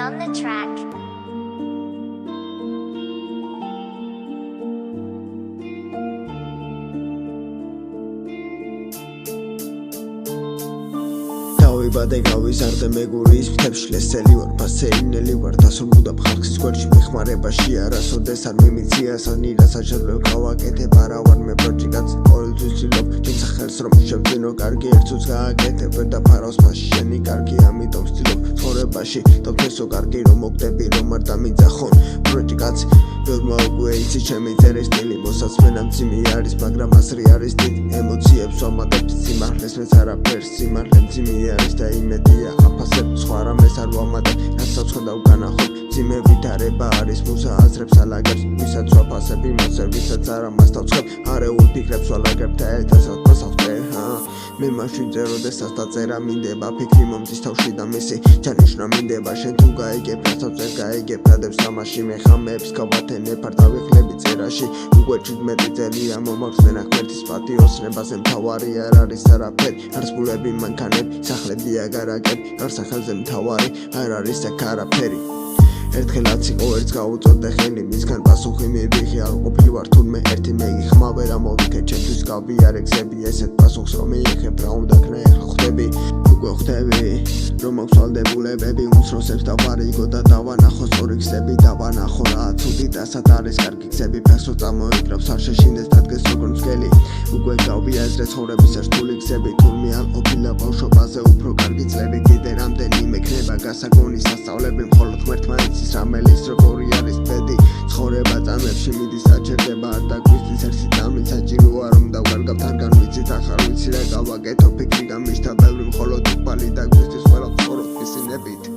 on the track. Bade გავიზარდე მეგურის მთებში ლესელი ვარ ფასეინელი ვარ დასრულდა ხალხის გვერდში მეხმარებაში არასოდეს არ მიმიცია სანირა საჩერლო გავაკეთებ არა ვარ მე პროჯექტად ყოველთვის ვცდილობ ჩემს სახელს რომ შევძინო კარგი ერთს გააკეთებ ვერ დაფარავს მასში შენი კარგი ამიტომ ვცდილობ ცხოვრებაში დავთესო კარგი რომ მოგდები რომ არ დამიძახონ პროჯექტად ბევრმა უკვე იცი ჩემი წერის სტილი მოსაცმენა მძიმე არის მაგრამ ასრი არის დიდი ემოციებს ვამატებ სიმართლეს მეც არაფერს სიმართლე მძიმე არის და იმედია აფასებ სხვა რამეს არ ვამატებ რასაც ხედავ განახოთ მძიმე ვითარება არის მუსა აზრებს ალაგებს ვისაც ვაფასებ იმასე ვისაც არ ამას დავცხებ არეულ ფიქრებს ვალაგებ და ერთადაც მოსავწერ მე მაშინ როდესაც დაწერა მინდება ფიქრი მომდის თავში და მისი ჩანიშნა მინდება შენ თუ გაიგებ რასაც ვერ გაიგებ რადებს თამაში მე ხამებს გავათენებ არ დავიხლები წერაში უკვე 17 წელია მომახსენა ღმერთის პატიოსნებაზე მთავარი არ არის არაფერი არც ბულები მანქანები სახლები აგარაკები არ სახელზე მთავარი არ არის აქ არაფერი ერთხელაც იყო ერთს გაუწოდე ხელი მისგან პასუხი მივიღე არ ყოფილი ვარ თურმე ერთი მეგი ხმა ვერ ამოვიქე ჩემთვის გავიარე გზები ესეთ პასუხს რომ მიიღებ რა უნდა ქნა ეხლა ხვდები უკვე ხვდები რომ აქვს ვალდებულებები უმცროსებს დავარიგო და დავანახო სწორი გზები დავანახო რა ცუდი დასად არის კარგი გზები ფეხს რო წამოიკრავს არ შეშინდეს დადგეს როგორ მსგელი უკვე გავიაზრე ცხოვრების ერთული გზები თურმე არ ყოფილა ბავშვობაზე უფრო კარგი წლები კიდე რამდენიმე ქნება გასაგონი სასწავლები მხოლოდ ღმერთმა იცის რამელის როგორი არის ბედი ცხოვრება წამებში მიდის საჩერდება არ დაგვისთვის ერთი წამი საჭიროა რომ დავკარგავ თანგან ვიცით ახარ ვიცი რა გავაკეთო ფიქრი გამიშთა ბევრი მხოლოდ უფალი დაგვისთვის ყველა ცხოვრობ ისინებით